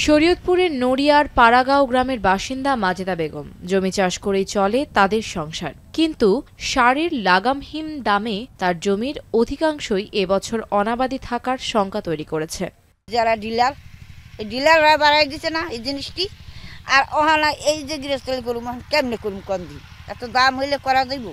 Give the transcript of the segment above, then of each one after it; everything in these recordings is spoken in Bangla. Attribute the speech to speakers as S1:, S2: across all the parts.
S1: শরীয়তপুরের নড়িয়ার পাড়াগাঁও গ্রামের বাসিন্দা মাজেদা বেগম জমি চাষ করেই চলে তাদের সংসার। কিন্তু সারের লাগামহীন দামে তার জমির অধিকাংশই এবছর অনাবাদি থাকার শঙ্কা তৈরি করেছে।
S2: যারা ডিলাররা বাড়াই দিচ্ছে না এই জিনিসটি, আর ওহানা এই যে গৃহস্থলী করুম কেমনে করুম কম দিন, এত দাম হইলে করা যাইব।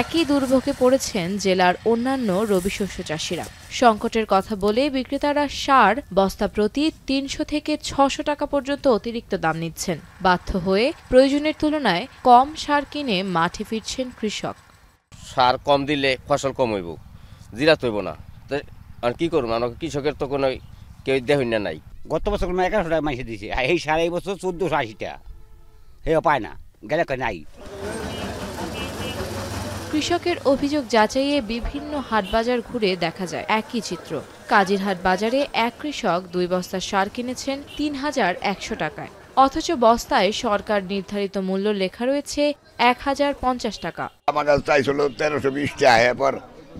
S1: একই দুর্ভোগে পড়েছেন জেলার অন্যান্য রবি শস্য চাষিরা। সংকটের কথা বলে বিক্রেতারা সার বস্তা প্রতি ৩০০ থেকে ৬০০ টাকা পর্যন্ত অতিরিক্ত দাম নিচ্ছেন। বাধ্য হয়ে প্রয়োজনের তুলনায় কম সার কিনে মাঠে ফিরছেন কৃষক।
S3: সার কম দিলে ফসল কম হইব, জিরাত হইব না, আর কি করবো? আমরা কৃষকের তো কোনো কেউ দেখুন না নাই।
S4: গত বছর 1100 টাকা মাইসে দিয়েছে, এই সার এই বছর 1480 টাকা, হেও পায় না, গেলে নাই।
S1: কৃষকের অভিযোগ যাচাইয়ে বিভিন্ন হাটবাজার ঘুরে দেখা যায় একই চিত্র। কাজিরহাট বাজারে এক কৃষক ২ বস্তা সার কিনেছেন ৩,১০০ টাকায়, অথচ বস্তায় সরকার নির্ধারিত মূল্য লেখা রয়েছে ১,০৫০ টাকা।
S5: আমার চাইছিল ১৩২০ টাকা, এরপর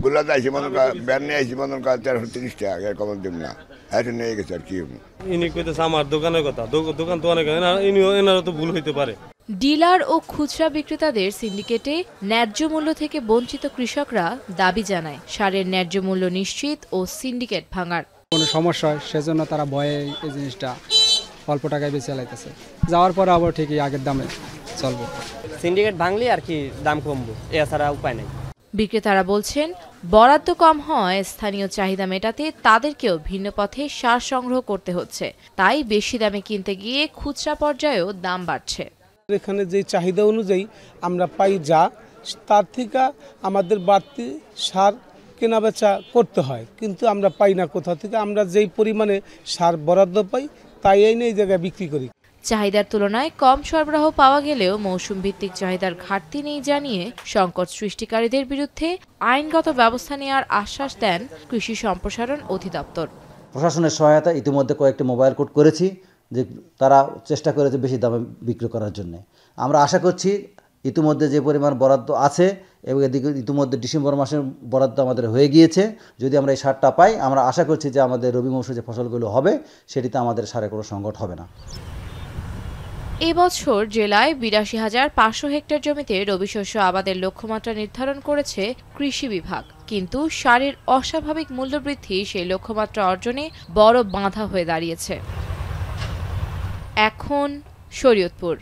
S5: গুলা চাইছি মনে কর ব্যান নিয়ে আইছি মনে কর ১৩৩০ টাকা, কম দিব না, এটা নিয়ে গেছে। আর কি
S6: ইনি কইতেছে আমার দোকানের কথা, দোকান তো অনেক, এনারও তো ভুল হইতে পারে।
S1: ডিলার ও খুচরা বিক্রেতাদের সিন্ডিকেটে ন্যায্য মূল্য থেকে বঞ্চিত কৃষকরা দাবি জানায় সারের ন্যায্য মূল্য নিশ্চিত ও সিন্ডিকেট ভাঙার।
S7: কোনো সমস্যা হয় সেজন্য তারা ভয়ে এই জিনিসটা অল্প টাকায় বেঁচে চালাইতেছে, যাওয়ার পর আবার ঠিকই আগের দামে চলবো।
S8: সিন্ডিকেট ভাঙলে আর কি দাম কমবো, এছাড়া উপায় নেই।
S1: বিক্রেতারা বলছেন বরাদ্দ কম হয় স্থানীয় চাহিদা মেটাতে তাদেরকেও ভিন্ন পথে সার সংগ্রহ করতে হচ্ছে, তাই বেশি দামে কিনতে গিয়ে খুচরা পর্যায়েও দাম বাড়ছে।
S9: এখানে যে চাহিদা অনুযায়ী আমরা পাই যা, তার থেকে আমাদের বাড়তি সার কেনাবেচা করতে হয়, কিন্তু আমরা পাই না কোথাও থেকে। আমরা যেই পরিমাণে সার বরাদ্দ পাই তাই এই জায়গায় বিক্রি করি।
S1: চাহিদার তুলনায় কম সরবরাহ পাওয়া গেলেও মৌসুম ভিত্তিক চাহিদার ঘাটতি নেই জানিয়ে সংকট সৃষ্টিকারীদের বিরুদ্ধে আইনগত ব্যবস্থা নেওয়ার আশ্বাস দেন কৃষি সম্প্রসারণ অধিদপ্তর।
S10: প্রশাসনের সহায়তা ইতিমধ্যে কয়েকটি মোবাইল কোর্ট করেছি, যে তারা চেষ্টা করেছে বেশি দামে বিক্রি করার জন্য। আমরা আশা করছি ইতিমধ্যে যে পরিমাণ বরাদ্দ আছে এবং এদিকে ইতিমধ্যে ডিসেম্বর মাসের বরাদ্দ আমাদের হয়ে গিয়েছে, যদি আমরা এই সারটা পাই আমরা আশা করছি যে আমাদের রবি মৌসুমে যে ফসলগুলো হবে সেটিতে আমাদের সারের কোনো সংকট হবে না।
S1: এবছর জেলায় ৮২,৫০০ হেক্টর জমিতে রবি শস্য আবাদের লক্ষ্যমাত্রা নির্ধারণ করেছে কৃষি বিভাগ, কিন্তু সারের অস্বাভাবিক মূল্যবৃদ্ধি সেই লক্ষ্যমাত্রা অর্জনে বড় বাধা হয়ে দাঁড়িয়েছে। এখন শরীয়তপুর।